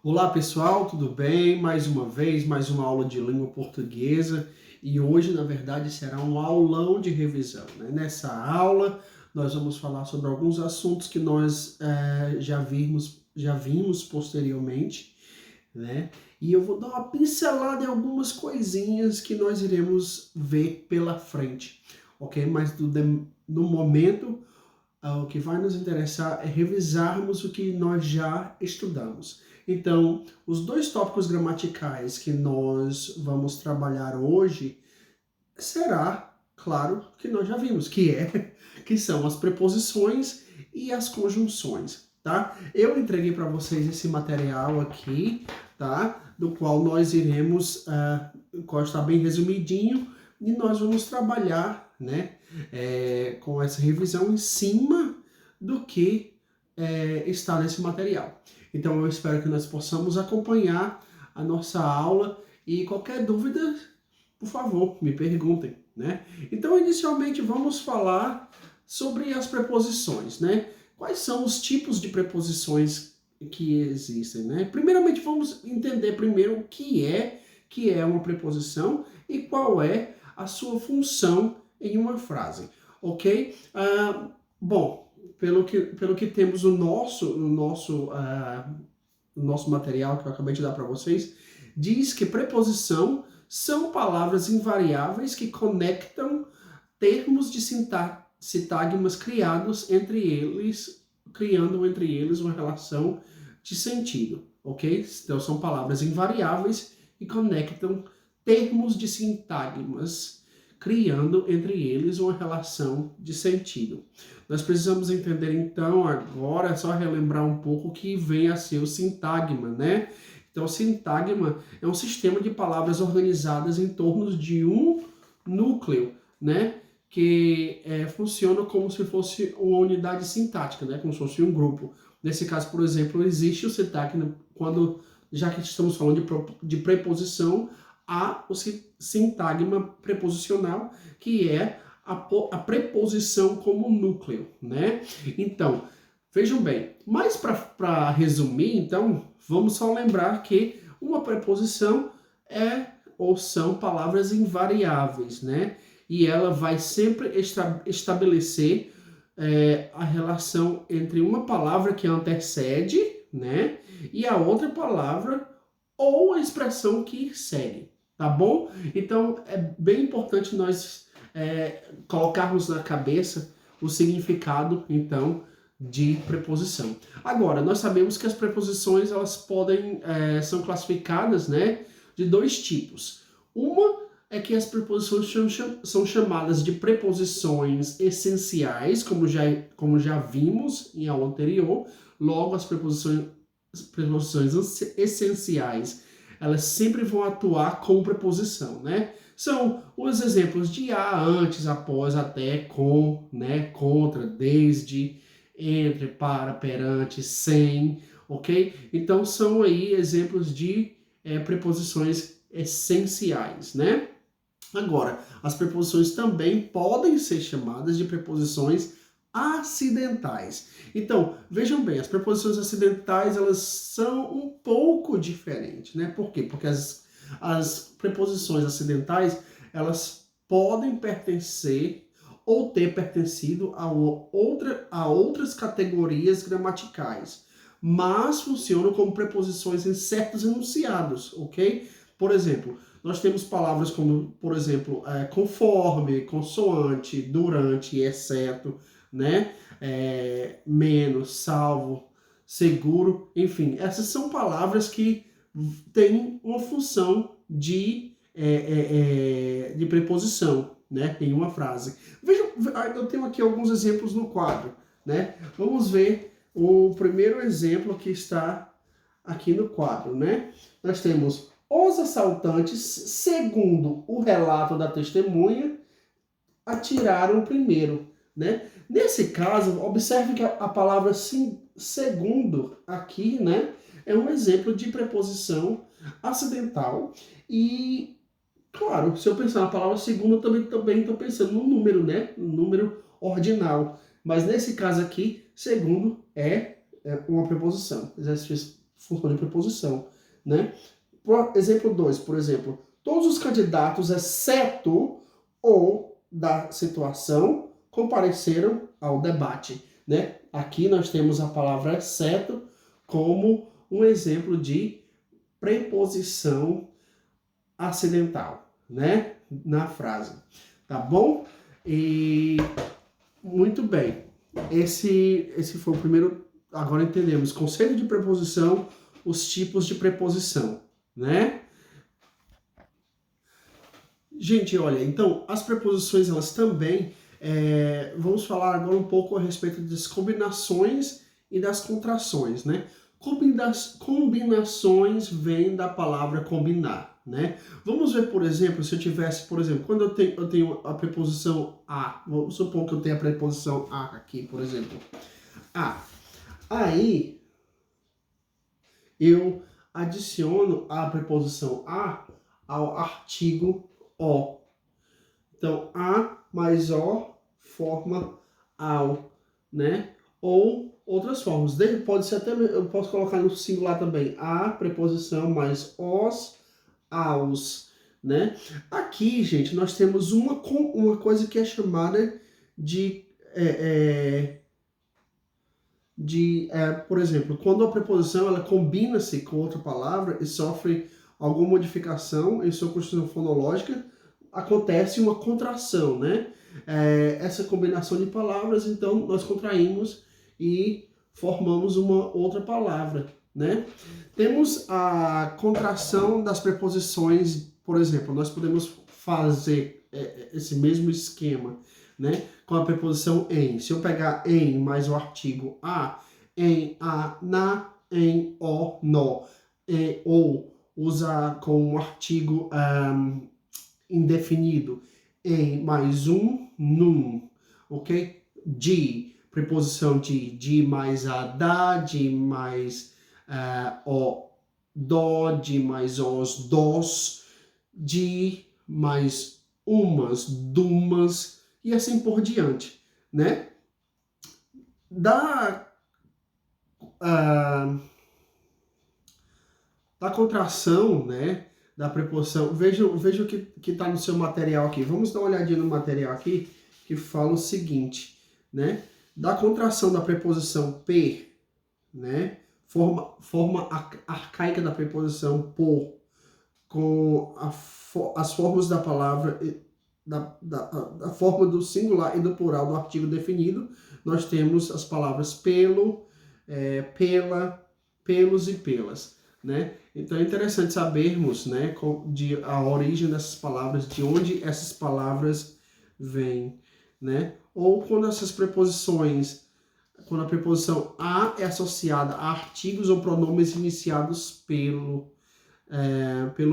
Olá pessoal, tudo bem? Mais uma vez, mais uma aula de língua portuguesa e hoje, na verdade, será um aulão de revisão, né? Nessa aula, nós vamos falar sobre alguns assuntos que nós já vimos posteriormente, né? E eu vou dar uma pincelada em algumas coisinhas que nós iremos ver pela frente, ok? Mas no momento, o que vai nos interessar é revisarmos o que nós já estudamos. Então, os dois tópicos gramaticais que nós vamos trabalhar hoje será, claro, que nós já vimos, que são as preposições e as conjunções, tá? Eu entreguei para vocês esse material aqui, tá? Do qual nós iremos, qual está bem resumidinho, e nós vamos trabalhar, né, com essa revisão em cima do que está nesse material. Então eu espero que nós possamos acompanhar a nossa aula e qualquer dúvida, por favor, me perguntem, né? Então, inicialmente, vamos falar sobre as preposições, né? Quais são os tipos de preposições que existem, né? Primeiramente, vamos entender primeiro o que é uma preposição e qual é a sua função em uma frase, ok? Bom, pelo que temos no nosso material que eu acabei de dar para vocês, diz que preposição são palavras invariáveis que conectam termos de sintagmas criando entre eles uma relação de sentido, ok? Então são palavras invariáveis que conectam termos de sintagmas, criando entre eles uma relação de sentido. Nós precisamos entender então agora, é só relembrar um pouco o que vem a ser o sintagma, né? Então, o sintagma é um sistema de palavras organizadas em torno de um núcleo, né? Que funciona como se fosse uma unidade sintática, né? Como se fosse um grupo. Nesse caso, por exemplo, existe o sintagma quando, já que estamos falando de preposição, há o sintagma preposicional, que é a preposição como núcleo, né? Então, vejam bem, mas para resumir, então, vamos só lembrar que uma preposição é ou são palavras invariáveis, né? E ela vai sempre estabelecer a relação entre uma palavra que antecede, né? E a outra palavra ou a expressão que segue, tá bom? Então, é bem importante nós colocarmos na cabeça o significado, então, de preposição. Agora, nós sabemos que as preposições elas são classificadas, né, de dois tipos. Uma é que as preposições são chamadas de preposições essenciais, como já vimos em aula anterior. Logo, as preposições essenciais, elas sempre vão atuar como preposição, né? São os exemplos de a, antes, após, até, com, né, contra, desde, entre, para, perante, sem, ok? Então são aí exemplos de preposições essenciais, né? Agora, as preposições também podem ser chamadas de preposições acidentais. Então, vejam bem, as preposições acidentais, elas são um pouco diferentes, né? Por quê? Porque as preposições acidentais, elas podem pertencer ou ter pertencido a outras categorias gramaticais, mas funcionam como preposições em certos enunciados, ok? Por exemplo, nós temos palavras como, por exemplo, conforme, consoante, durante, exceto, né? Menos, salvo, seguro, enfim. Essas são palavras que têm uma função de preposição, né? Em uma frase. Vejam, eu tenho aqui alguns exemplos no quadro, né? Vamos ver o primeiro exemplo que está aqui no quadro, né? Nós temos: os assaltantes, segundo o relato da testemunha, atiraram primeiro, né? Nesse caso, observe que a palavra segundo aqui, né, é um exemplo de preposição acidental e, claro, se eu pensar na palavra segundo, eu também estou pensando no número, né, no número ordinal. Mas nesse caso aqui, segundo é uma preposição. função de preposição, né? Exemplo 2, por exemplo, todos os candidatos, exceto o da situação, compareceram ao debate, né? Aqui nós temos a palavra exceto como um exemplo de preposição acidental, né? Na frase, tá bom? E muito bem. Esse foi o primeiro. Agora entendemos conceito de preposição, os tipos de preposição, né? Gente, olha, então as preposições elas também vamos falar agora um pouco a respeito das combinações e das contrações, né? Combinações vêm da palavra combinar, né? Vamos ver, por exemplo, se eu tivesse, por exemplo, quando eu tenho a preposição a, vamos supor que eu tenho a preposição a aqui, por exemplo, a. Aí eu adiciono a preposição a ao artigo o. Então, a mais o forma ao, né? Ou outras formas. Pode ser até, eu posso colocar no singular também. A preposição mais os, aos, né? Aqui, gente, nós temos uma coisa que é chamada de por exemplo, quando a preposição ela combina-se com outra palavra e sofre alguma modificação em sua construção fonológica, acontece uma contração, né? Essa combinação de palavras, então, nós contraímos e formamos uma outra palavra, né? Temos a contração das preposições, por exemplo, nós podemos fazer esse mesmo esquema, né? Com a preposição em. Se eu pegar em mais o artigo a, em, a, na, em, o, no, ou usar com o artigo indefinido, em mais um, num, ok? De, preposição de mais a, da, de mais o, do, de mais os, dos, de mais umas, dumas, e assim por diante, né? Da contração, né, da preposição, veja o que está no seu material aqui. Vamos dar uma olhadinha no material aqui, que fala o seguinte, né? Da contração da preposição per, né, forma arcaica da preposição por, com as formas da palavra, da forma do singular e do plural do artigo definido, nós temos as palavras pelo, pela, pelos e pelas, né? Então é interessante sabermos, né, a origem dessas palavras, de onde essas palavras vêm, né? Ou quando essas preposições, quando a preposição a é associada a artigos ou pronomes iniciados pelo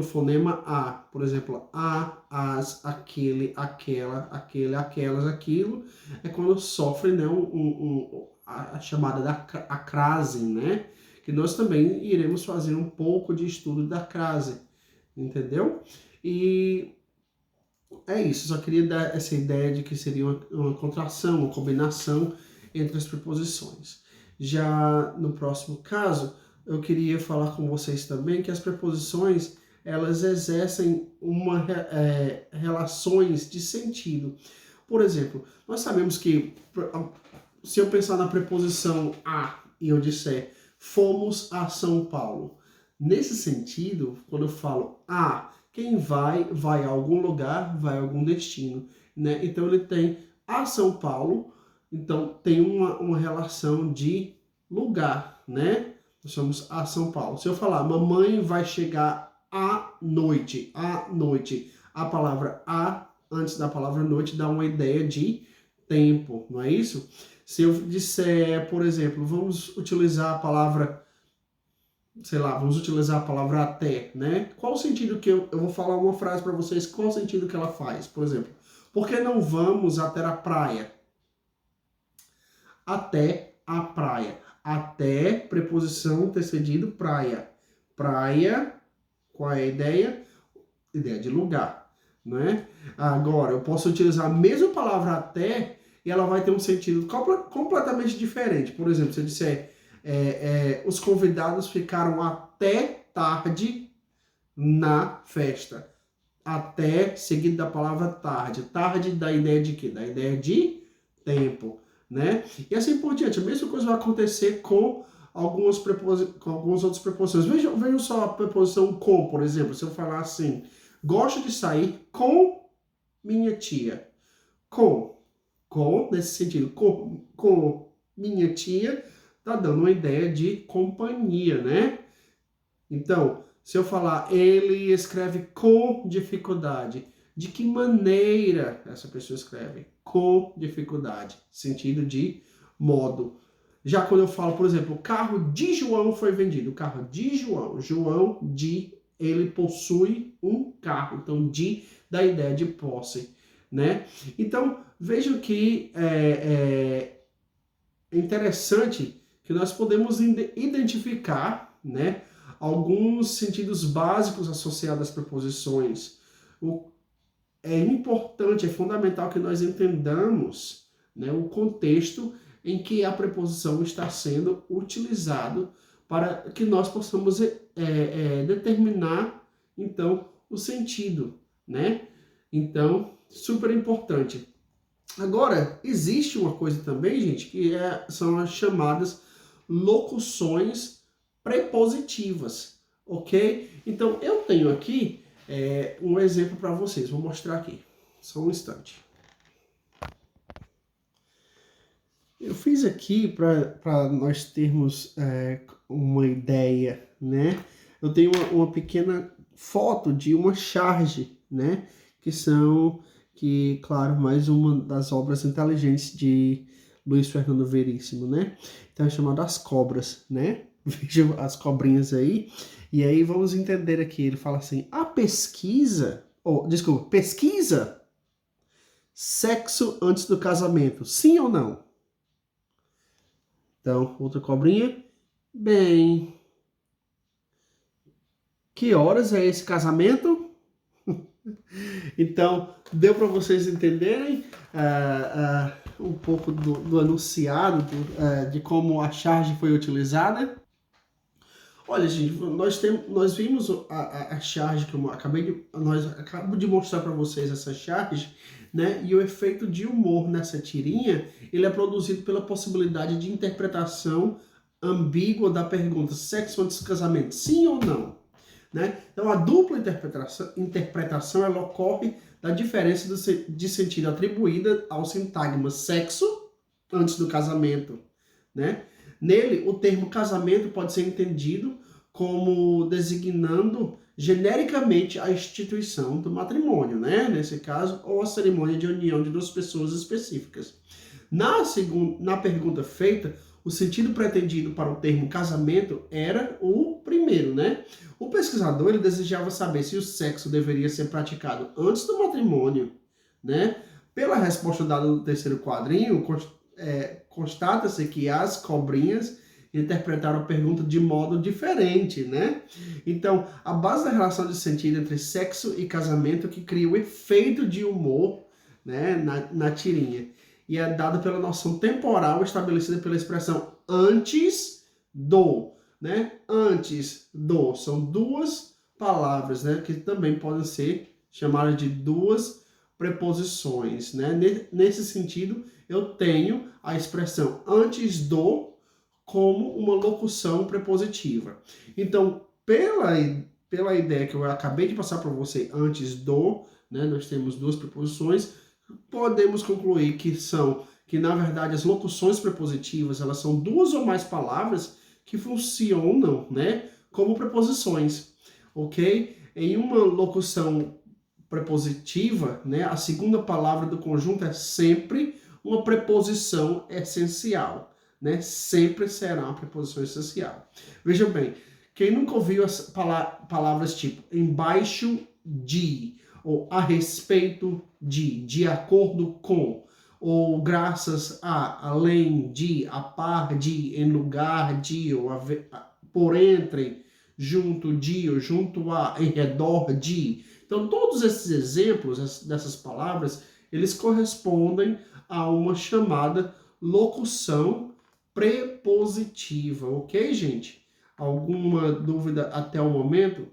fonema a, por exemplo, a, as, aquele, aquela, aquele, aquelas, aquilo, é quando sofre, né, a chamada da a crase, né, que nós também iremos fazer um pouco de estudo da crase, entendeu? E é isso, só queria dar essa ideia de que seria uma contração, uma combinação entre as preposições. Já no próximo caso, eu queria falar com vocês também que as preposições, elas exercem relações de sentido. Por exemplo, nós sabemos que, se eu pensar na preposição a e eu disser fomos a São Paulo, nesse sentido, quando eu falo a, quem vai a algum lugar, vai a algum destino, né? Então ele tem a São Paulo, então tem uma relação de lugar, né? Nós somos a São Paulo. Se eu falar, mamãe vai chegar à noite, a palavra a antes da palavra noite dá uma ideia de tempo, não é isso? Se eu disser, por exemplo, vamos utilizar a palavra, sei lá, vamos utilizar a palavra até, né? Qual o sentido que eu vou falar uma frase para vocês, qual o sentido que ela faz? Por exemplo, por que não vamos até a praia? Até a praia. Até, preposição antecedido, praia. Praia, qual é a ideia? Ideia de lugar, né? Agora, eu posso utilizar a mesma palavra até e ela vai ter um sentido completamente diferente. Por exemplo, se eu disser os convidados ficaram até tarde na festa. Até, seguido da palavra tarde. Tarde dá ideia de quê? Da ideia de tempo, né? E assim por diante. A mesma coisa vai acontecer com com algumas outras preposições. Vejam só a preposição com, por exemplo. Se eu falar assim, gosto de sair com minha tia. Com, nesse sentido, com minha tia, tá dando uma ideia de companhia, né? Então, se eu falar, ele escreve com dificuldade, de que maneira essa pessoa escreve? Com dificuldade, sentido de modo. Já quando eu falo, por exemplo, o carro de João foi vendido, o carro de João, ele possui um carro, então de dá a ideia de posse, né? Então, vejam que é interessante que nós podemos identificar, né, alguns sentidos básicos associados às preposições. É importante, é fundamental que nós entendamos, né, o contexto em que a preposição está sendo utilizado para que nós possamos determinar, então, o sentido, né? Então, super importante. Agora, existe uma coisa também, gente, que são as chamadas locuções prepositivas, ok? Então, eu tenho aqui um exemplo para vocês. Vou mostrar aqui. Só um instante. Eu fiz aqui para nós termos uma ideia, né? Eu tenho uma pequena foto de uma charge, né? Que, claro, mais uma das obras inteligentes de Luiz Fernando Veríssimo, né? Então é chamado As Cobras, né? Vejam as cobrinhas aí. E aí vamos entender aqui, ele fala assim, pesquisa sexo antes do casamento, sim ou não? Então, outra cobrinha. Bem, que horas é esse casamento? Então, deu para vocês entenderem um pouco do enunciado, de como a charge foi utilizada? Olha, gente, nós vimos a charge que eu acabo de mostrar para vocês essa charge, né? E o efeito de humor nessa tirinha, ele é produzido pela possibilidade de interpretação ambígua da pergunta sexo antes do casamento, sim ou não? Né? Então, a dupla interpretação ela ocorre da diferença de sentido atribuída ao sintagma sexo antes do casamento, né? Nele, o termo casamento pode ser entendido como designando genericamente a instituição do matrimônio, né? Nesse caso, ou a cerimônia de união de duas pessoas específicas. Na pergunta feita, o sentido pretendido para o termo casamento era o primeiro, né? O pesquisador ele desejava saber se o sexo deveria ser praticado antes do matrimônio, né? Pela resposta dada no terceiro quadrinho, constata-se que as cobrinhas interpretaram a pergunta de modo diferente, né? Então, a base da relação de sentido entre sexo e casamento que cria o efeito de humor, né, na tirinha. E é dada pela noção temporal estabelecida pela expressão antes do, né? Antes do. São duas palavras, né, que também podem ser chamadas de duas preposições, né? Nesse sentido, eu tenho a expressão antes do como uma locução prepositiva. Então, pela ideia que eu acabei de passar para você antes do, né, nós temos duas preposições, podemos concluir que na verdade as locuções prepositivas, elas são duas ou mais palavras que funcionam, né, como preposições, ok? Em uma locução prepositiva, né, a segunda palavra do conjunto é sempre uma preposição essencial, né? Sempre será uma preposição essencial. Veja bem, quem nunca ouviu as palavras tipo embaixo de, ou a respeito de acordo com, ou graças a, além de, a par de, em lugar de, ou por entre, junto de, ou junto a, em redor de. Então, todos esses exemplos dessas palavras, eles correspondem a uma chamada locução prepositiva, ok, gente? Alguma dúvida até o momento?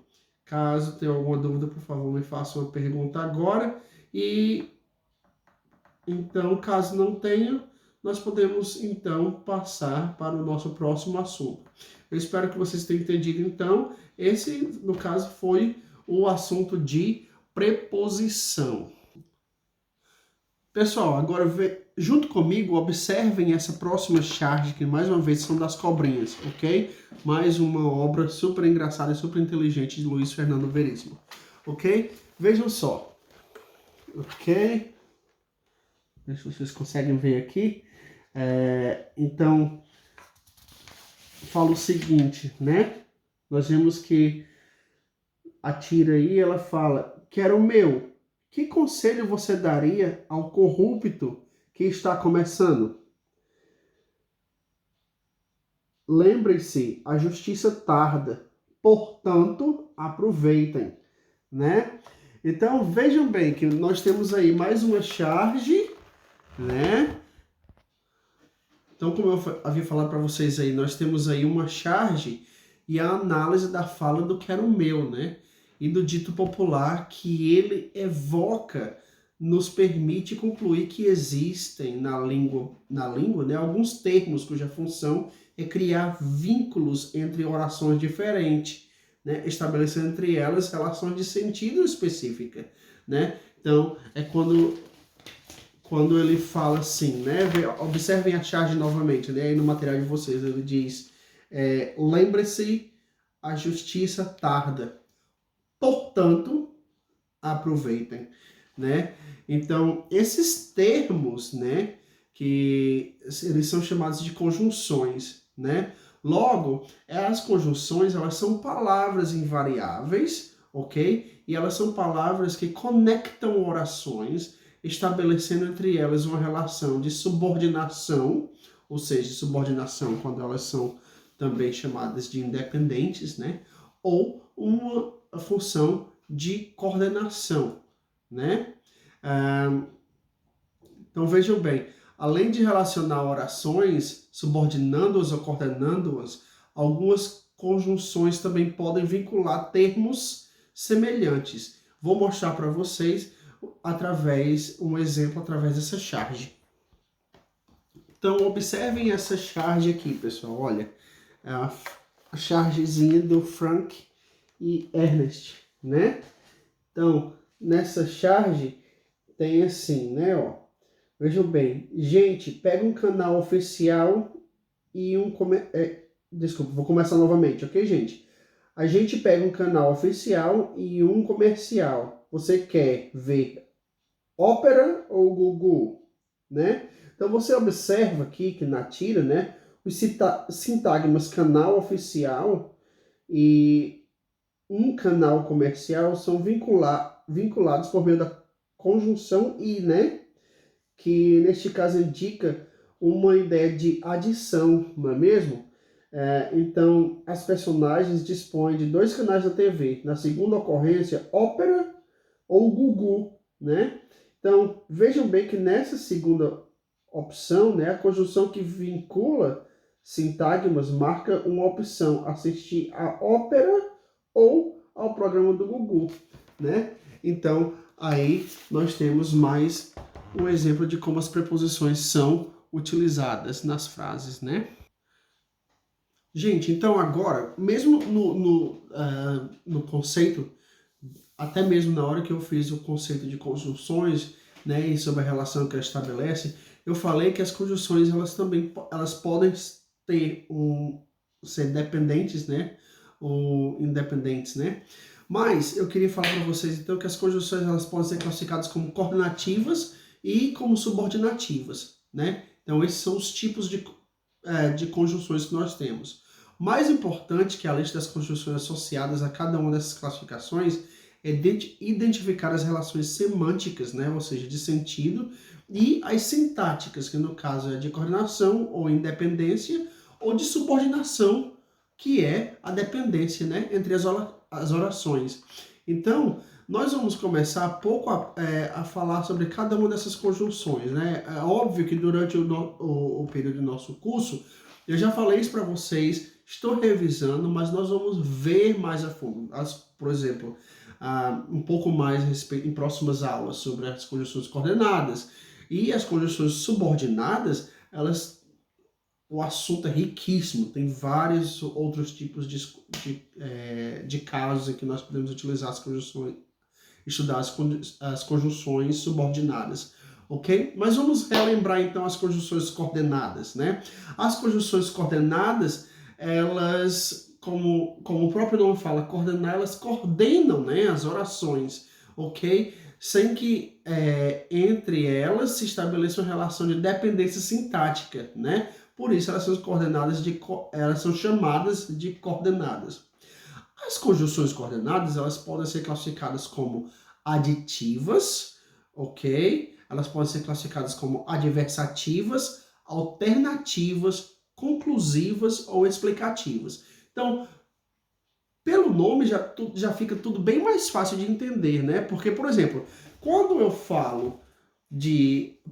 Caso tenha alguma dúvida, por favor, me faça uma pergunta agora. E então, caso não tenha, nós podemos então passar para o nosso próximo assunto. Eu espero que vocês tenham entendido. Então, esse, no caso, foi o assunto de preposição. Pessoal, agora junto comigo, observem essa próxima charge, que mais uma vez são das cobrinhas, ok? Mais uma obra super engraçada e super inteligente de Luiz Fernando Veríssimo, ok? Vejam só, ok? Ver se vocês conseguem ver aqui. Então, fala o seguinte, né? Nós vemos que a tira aí, ela fala, quero o meu. Que conselho você daria ao corrupto que está começando? Lembre-se, a justiça tarda, portanto, aproveitem, né? Então, vejam bem que nós temos aí mais uma charge, né? Então, como eu havia falado para vocês aí, nós temos aí uma charge e a análise da fala do quero o meu, né? E do dito popular que ele evoca, nos permite concluir que existem na língua, né, alguns termos cuja função é criar vínculos entre orações diferentes, né, estabelecendo entre elas relações de sentido específica, né? Então, é quando ele fala assim, né? Observem a charge novamente, né? Aí no material de vocês ele diz, lembre-se, a justiça tarda, portanto, aproveitem, né? Então, esses termos, né, que eles são chamados de conjunções, né? Logo, as conjunções, elas são palavras invariáveis, ok? E elas são palavras que conectam orações, estabelecendo entre elas uma relação de subordinação, ou seja, subordinação quando elas são também chamadas de independentes, né? Ou uma função de coordenação, né? Então vejam bem, além de relacionar orações, subordinando-as ou coordenando-as, algumas conjunções também podem vincular termos semelhantes. Vou mostrar para vocês um exemplo através dessa charge. Então observem essa charge aqui, pessoal. Olha, é a chargezinha do Frank e Ernest, né? Então, nessa charge tem assim, né, ó. Vejam bem, gente, pega um canal oficial e desculpa, vou começar novamente, ok, gente? A gente pega um canal oficial e um comercial. Você quer ver Opera ou Gugu, né? Então você observa aqui que na tira, né, os sintagmas canal oficial e um canal comercial são vinculados por meio da conjunção e, né? Que neste caso indica uma ideia de adição, não é mesmo? Então, as personagens dispõem de 2 canais da TV. Na segunda ocorrência, Ópera ou Gugu, né? Então, vejam bem que nessa segunda opção, né, a conjunção que vincula sintagmas marca uma opção, assistir à ópera ou ao programa do Gugu, né? Então, aí nós temos mais um exemplo de como as preposições são utilizadas nas frases, né? Gente, então agora, mesmo no conceito, até mesmo na hora que eu fiz o conceito de conjunções, né, e sobre a relação que ela estabelece, eu falei que as conjunções, elas podem ser dependentes, né, ou independentes, né? Mas eu queria falar para vocês, então, que as conjunções, elas podem ser classificadas como coordenativas e como subordinativas, né? Então, esses são os tipos de conjunções que nós temos. Mais importante que a lista das conjunções associadas a cada uma dessas classificações é identificar as relações semânticas, né? Ou seja, de sentido, e as sintáticas, que no caso é de coordenação ou independência, ou de subordinação, que é a dependência, né? Entre as orações. Então, nós vamos começar pouco a falar sobre cada uma dessas conjunções, né? É óbvio que durante o período do nosso curso, Eu já falei isso para vocês, estou revisando, mas nós vamos ver mais a fundo. Por exemplo, um pouco mais em próximas aulas sobre as conjunções coordenadas. E as conjunções subordinadas, o assunto é riquíssimo, tem vários outros tipos de casos em que nós podemos utilizar as conjunções, estudar as conjunções subordinadas, ok? Mas vamos relembrar então as conjunções coordenadas, né? As conjunções coordenadas, elas, como o próprio nome fala, coordenar, elas coordenam, né, as orações, ok? Sem que entre elas se estabeleça uma relação de dependência sintática, né? Por isso elas são chamadas de coordenadas. As conjunções coordenadas, elas podem ser classificadas como aditivas, ok? Elas podem ser classificadas como adversativas, alternativas, conclusivas ou explicativas. Então, pelo nome já fica tudo bem mais fácil de entender, né? Porque, por exemplo, quando eu falo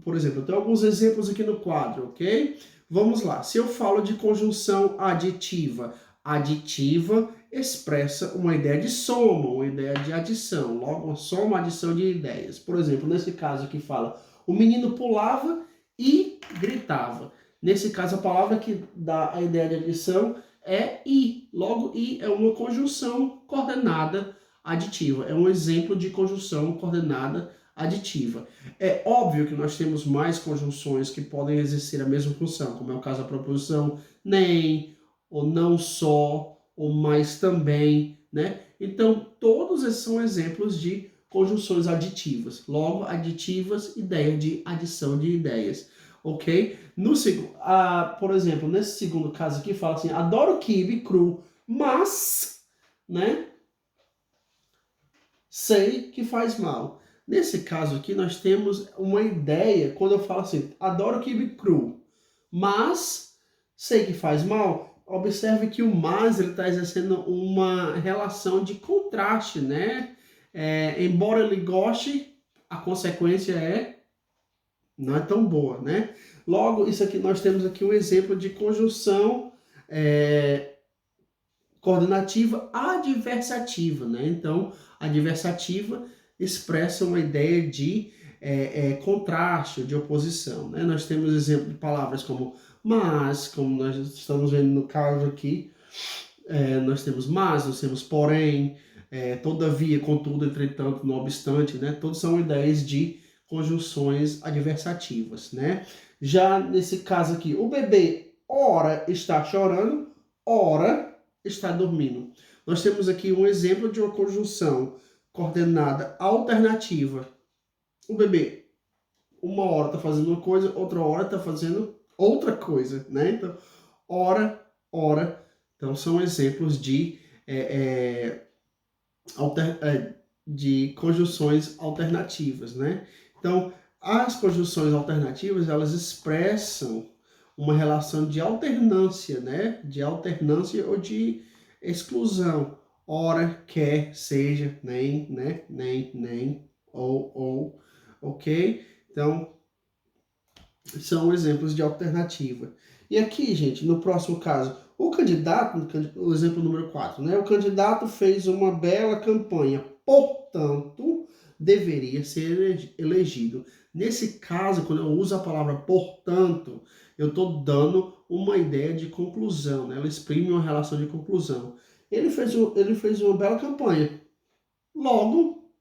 por exemplo, eu tenho alguns exemplos aqui no quadro, ok? Vamos lá. Se eu falo de conjunção aditiva, aditiva expressa uma ideia de soma, uma ideia de adição, logo uma soma, adição de ideias. Por exemplo, nesse caso aqui fala, o menino pulava e gritava. Nesse caso, a palavra que dá a ideia de adição é i. Logo, i é uma conjunção coordenada aditiva. É um exemplo de conjunção coordenada aditiva. É óbvio que nós temos mais conjunções que podem exercer a mesma função, como é o caso da proposição nem, ou não só, ou mais também, né? Então, todos esses são exemplos de conjunções aditivas. Logo, aditivas, ideia de adição de ideias, ok? Por exemplo, nesse segundo caso aqui, fala assim, adoro quibe cru, mas, né, sei que faz mal. Nesse caso aqui, nós temos uma ideia, quando eu falo assim, adoro quibe cru, mas sei que faz mal. Observe que o mas está exercendo uma relação de contraste, né? Embora ele goste, a consequência não é tão boa, né? Logo, isso aqui nós temos aqui um exemplo de conjunção coordenativa adversativa, né? Então, adversativa expressa uma ideia de contraste, de oposição, né? Nós temos exemplo de palavras como mas, como nós estamos vendo no caso aqui, nós temos mas, nós temos porém, todavia, contudo, entretanto, não obstante, né? Todos são ideias de conjunções adversativas, né? Já nesse caso aqui, o bebê ora está chorando, ora está dormindo. Nós temos aqui um exemplo de uma conjunção coordenada alternativa. O bebê, uma hora está fazendo uma coisa, outra hora está fazendo outra coisa, né? Então, ora, ora. Então, são exemplos de conjunções alternativas, né? Então, as conjunções alternativas, elas expressam uma relação de alternância, né? De alternância ou de exclusão. Ora, quer, seja, nem, né? Nem, ou, ok? Então, são exemplos de alternativa. E aqui, gente, no próximo caso, o candidato, o exemplo número 4, né? O candidato fez uma bela campanha, portanto, deveria ser elegido. Nesse caso, quando eu uso a palavra portanto, eu estou dando uma ideia de conclusão, né? Ela exprime uma relação de conclusão. Ele fez uma bela campanha. Logo,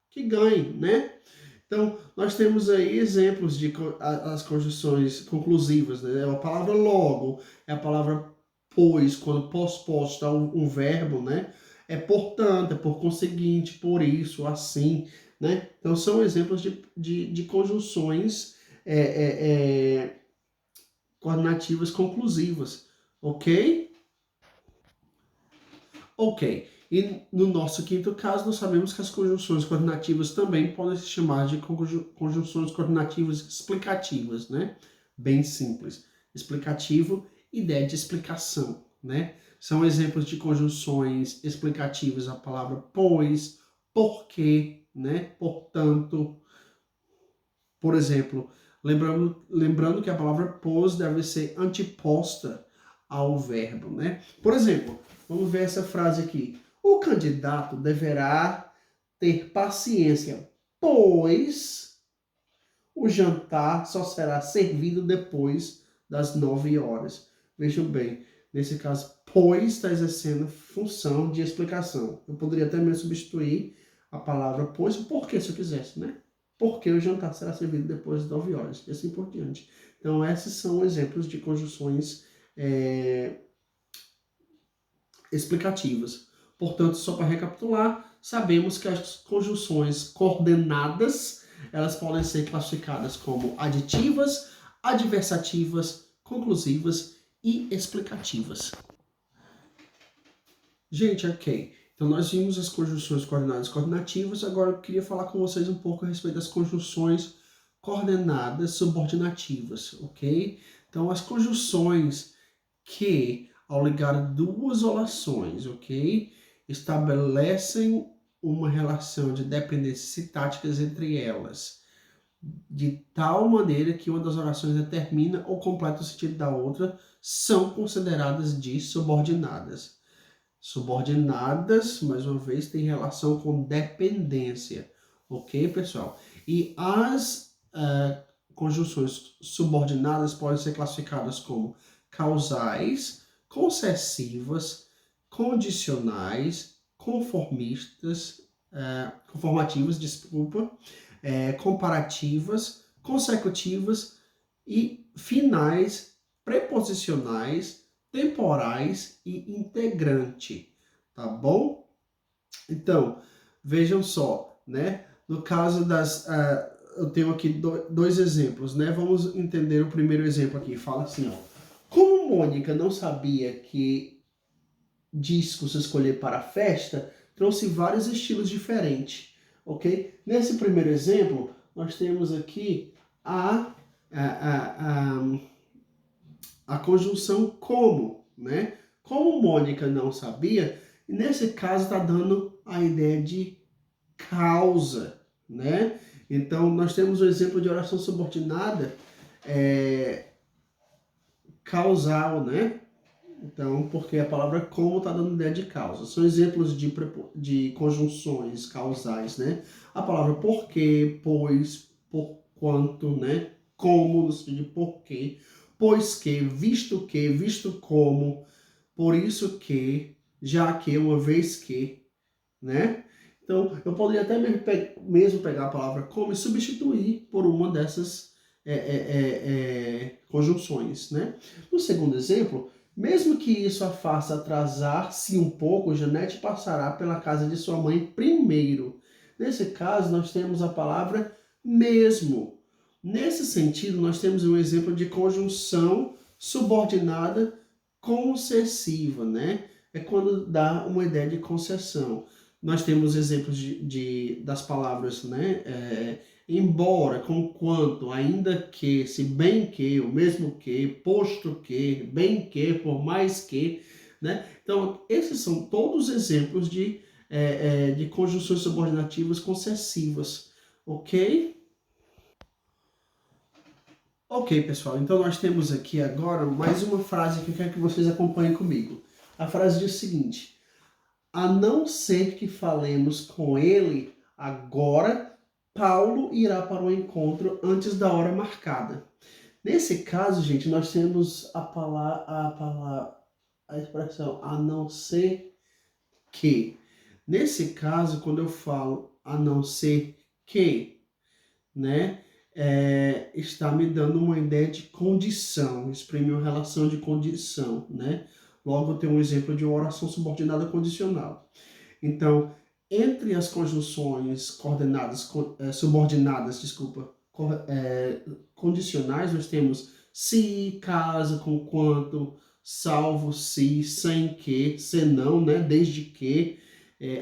que ganhe, né? Então, nós temos aí exemplos de as conjunções conclusivas, né? A palavra logo, é a palavra pois, quando pós-posto um verbo, né? É portanto, é por conseguinte, por isso, assim, né? Então, são exemplos de conjunções coordenativas conclusivas, ok? Ok. E no nosso quinto caso, nós sabemos que as conjunções coordenativas também podem se chamar de conjunções coordenativas explicativas, né? Bem simples. Explicativo, ideia de explicação, né? São exemplos de conjunções explicativas a palavra pois, porque, né? Portanto, por exemplo, lembrando que a palavra pos deve ser anteposta ao verbo, né? Por exemplo, vamos ver essa frase aqui. O candidato deverá ter paciência, pois o jantar só será servido depois das 9 horas. Vejam bem, nesse caso, pois está exercendo função de explicação. Eu poderia até mesmo substituir a palavra pois por porquê, se eu quisesse, né? Porque o jantar será servido depois das 9 horas, e assim por diante. Então, esses são exemplos de conjunções explicativas. Portanto, só para recapitular, sabemos que as conjunções coordenadas, elas podem ser classificadas como aditivas, adversativas, conclusivas e explicativas. Gente, ok. Então, nós vimos as conjunções coordenadas e coordenativas. Agora, eu queria falar com vocês um pouco a respeito das conjunções coordenadas subordinativas, ok? Então, as conjunções que, ao ligar duas orações, ok, estabelecem uma relação de dependências sintáticas entre elas, de tal maneira que uma das orações determina ou completa o sentido da outra, são consideradas de subordinadas. Subordinadas, mais uma vez, têm relação com dependência, ok, pessoal? E as conjunções subordinadas podem ser classificadas como causais, concessivas, condicionais, conformativas, comparativas, consecutivas e finais, preposicionais, temporais e integrante, tá bom? Então, vejam só, né? No caso das... eu tenho aqui dois exemplos, né? Vamos entender o primeiro exemplo aqui. Fala assim, ó. Como Mônica não sabia que discos escolher para a festa, trouxe vários estilos diferentes, ok? Nesse primeiro exemplo, nós temos aqui a conjunção como, né? Como Mônica não sabia, nesse caso está dando a ideia de causa, né? Então, nós temos o exemplo de oração subordinada causal, né? Então, porque a palavra como está dando ideia de causa. São exemplos de conjunções causais, né? A palavra porque, pois, por quanto, né? Como, no sentido de porquê, pois que, visto como, por isso que, já que, uma vez que, né? Então, eu poderia até mesmo pegar a palavra como e substituir por uma dessas conjunções, né? No segundo exemplo, mesmo que isso a faça atrasar-se um pouco, Janete passará pela casa de sua mãe primeiro. Nesse caso, nós temos a palavra mesmo. Nesse sentido, nós temos um exemplo de conjunção subordinada concessiva, né? É quando dá uma ideia de concessão. Nós temos exemplos das palavras, né? Embora, conquanto, ainda que, se bem que, o mesmo que, posto que, bem que, por mais que, né? Então, esses são todos exemplos de conjunções subordinativas concessivas, ok? Ok, pessoal, então nós temos aqui agora mais uma frase que eu quero que vocês acompanhem comigo. A frase diz o seguinte: a não ser que falemos com ele agora, Paulo irá para o encontro antes da hora marcada. Nesse caso, gente, nós temos a expressão a não ser que. Nesse caso, quando eu falo a não ser que, né, está me dando uma ideia de condição, exprime uma relação de condição, né? Logo, eu tenho um exemplo de uma oração subordinada condicional. Então, entre as conjunções subordinadas, condicionais, nós temos se, caso, com quanto, salvo se, sem que, senão, né, desde que,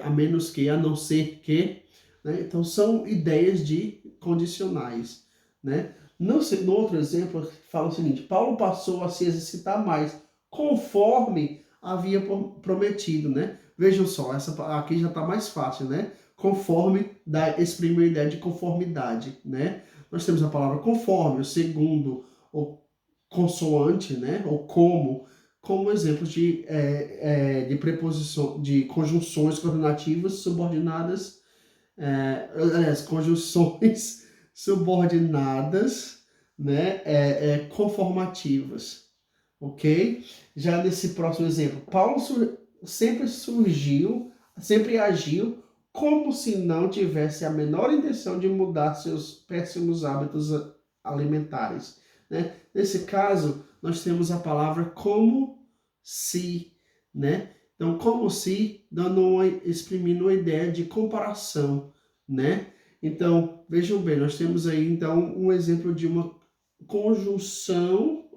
a menos que, a não ser que, né? Então, são ideias de condicionais, né? No outro exemplo, fala o seguinte: Paulo passou a se exercitar mais, conforme havia prometido, né? Vejam só, essa aqui já está mais fácil, né? Conforme exprime a ideia de conformidade, né? Nós temos a palavra conforme, o segundo, o consoante, né? Ou como, como exemplos de preposição, de conjunções coordenativas subordinadas, conjunções subordinadas, né, conformativas, ok? Já nesse próximo exemplo, Paulo sempre agiu como se não tivesse a menor intenção de mudar seus péssimos hábitos alimentares, né? Nesse caso, nós temos a palavra como se, né? Então, como se, exprimindo uma ideia de comparação, né? Então, vejam bem, nós temos aí, então, um exemplo de uma conjunção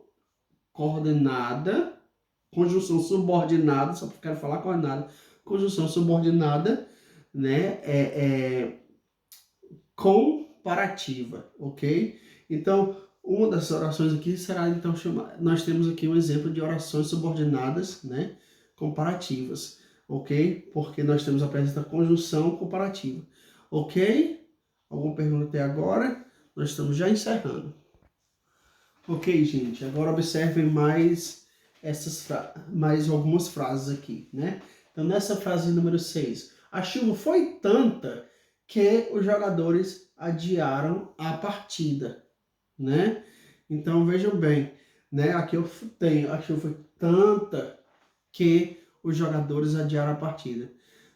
coordenada, conjunção subordinada, só porque quero falar coordenada, conjunção subordinada, né? Comparativa, ok? Então, uma das orações aqui será, então, nós temos aqui um exemplo de orações subordinadas, né? Comparativas, ok? Porque nós temos a presença da conjunção comparativa, ok? Alguma pergunta até agora? Nós estamos já encerrando. Ok, gente, agora observem mais mais algumas frases aqui, né? Então, nessa frase número 6, a chuva foi tanta que os jogadores adiaram a partida, né? Então, vejam bem, né? Aqui eu tenho, a chuva foi tanta que os jogadores adiaram a partida.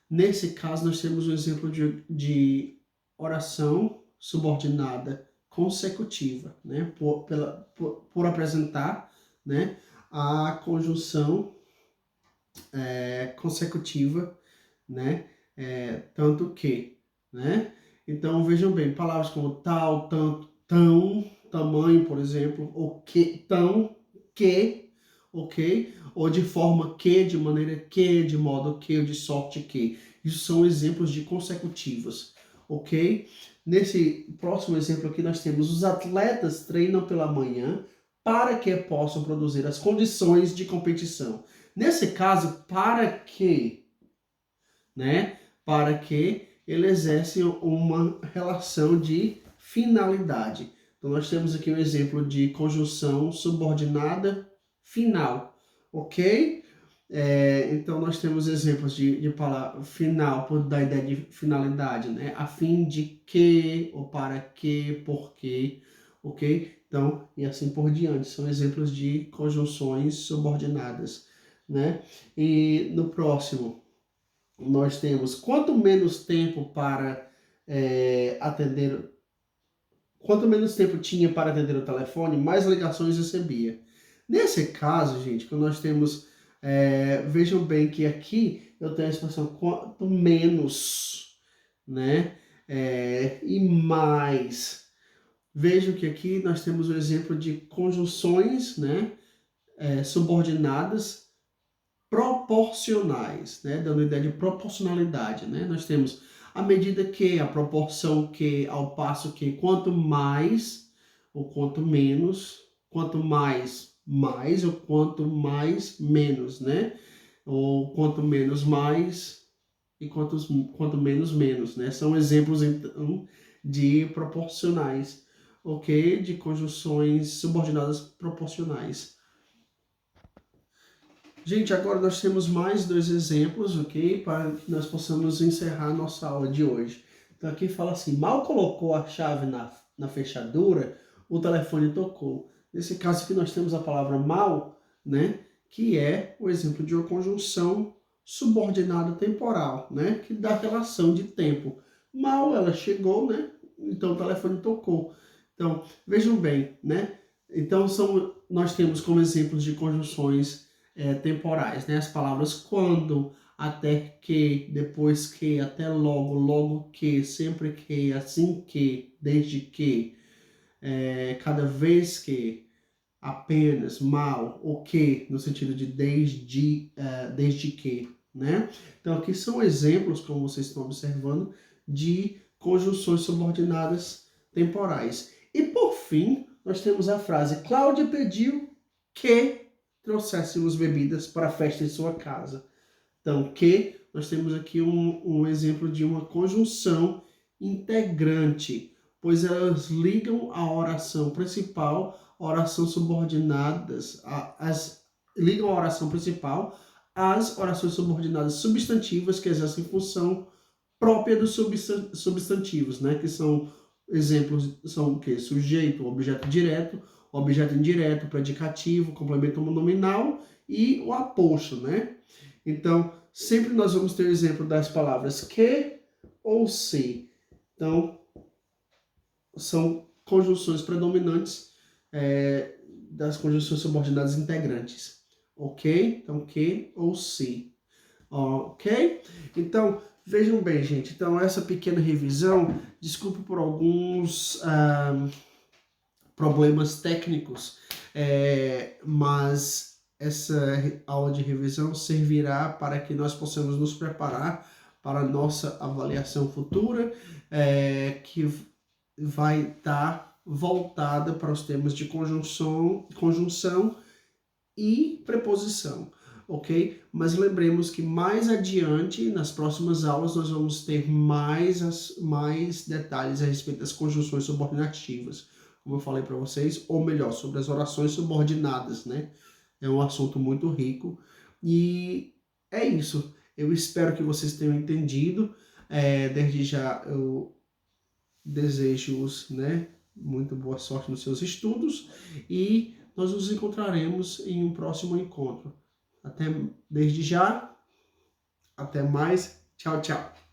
Nesse caso, nós temos um exemplo de oração subordinada consecutiva, né? Por apresentar, né, a conjunção consecutiva, né? Tanto que, né? Então, vejam bem, palavras como tal, tanto, tão, tamanho, por exemplo, ou que, tão, que, ok? Ou de forma que, de maneira que, de modo que, ou de sorte que. Isso são exemplos de consecutivos, ok? Nesse próximo exemplo aqui nós temos os atletas treinam pela manhã para que possam produzir as condições de competição. Nesse caso, para que, né? Para que ele exerce uma relação de finalidade. Então, nós temos aqui um exemplo de conjunção subordinada final, ok? Então, nós temos exemplos de palavra final, da ideia de finalidade, né? A fim de que, ou para que, porque, ok? Então, e assim por diante. São exemplos de conjunções subordinadas, né? E no próximo, nós temos quanto menos tempo atender, quanto menos tempo tinha para atender o telefone, mais ligações recebia. Nesse caso, gente, que nós temos, vejam bem que aqui eu tenho a expressão quanto menos, né, e mais. Vejam que aqui nós temos o exemplo de conjunções, né, subordinadas proporcionais, né? Dando ideia de proporcionalidade, né? Nós temos a medida que, a proporção que, ao passo que, quanto mais ou quanto menos, quanto mais, mais ou quanto mais, menos, né? Ou quanto menos, mais e quanto menos, menos, né? São exemplos, então, de proporcionais, ok? De conjunções subordinadas proporcionais. Gente, agora nós temos mais dois exemplos, ok? Para que nós possamos encerrar nossa aula de hoje. Então aqui fala assim, mal colocou a chave na fechadura, o telefone tocou. Nesse caso aqui nós temos a palavra mal, né? Que é o exemplo de uma conjunção subordinada temporal, né? Que dá relação de tempo. Mal ela chegou, né? Então o telefone tocou. Então, vejam bem, né? Então nós temos como exemplos de conjunções temporais, né? As palavras quando, até que, depois que, até logo, logo que, sempre que, assim que, desde que, cada vez que, apenas, mal, o que, no sentido de desde que, né? Então aqui são exemplos, como vocês estão observando, de conjunções subordinadas temporais. E por fim, nós temos a frase, Cláudia pediu que trouxéssemos bebidas para a festa em sua casa. Então, que nós temos aqui um exemplo de uma conjunção integrante, pois elas ligam a oração principal, a oração subordinadas, as ligam a oração principal às orações subordinadas substantivas que exercem função própria dos substantivos, né? Que são exemplos, são o quê? Sujeito, objeto direto, objeto indireto, predicativo, complemento nominal e o aposto, né? Então, sempre nós vamos ter o exemplo das palavras que ou se. Então, são conjunções predominantes das conjunções subordinadas integrantes. Ok? Então, que ou se. Ok? Então, vejam bem, gente. Então, essa pequena revisão, desculpe por alguns problemas técnicos, mas essa aula de revisão servirá para que nós possamos nos preparar para a nossa avaliação futura, que vai estar voltada para os temas de conjunção e preposição, ok? Mas lembremos que mais adiante, nas próximas aulas, nós vamos ter mais detalhes a respeito das conjunções subordinativas, como eu falei para vocês, ou melhor, sobre as orações subordinadas, né? É um assunto muito rico e é isso. Eu espero que vocês tenham entendido. Desde já eu desejo-os, né, muito boa sorte nos seus estudos e nós nos encontraremos em um próximo encontro. Desde já, até mais. Tchau, tchau.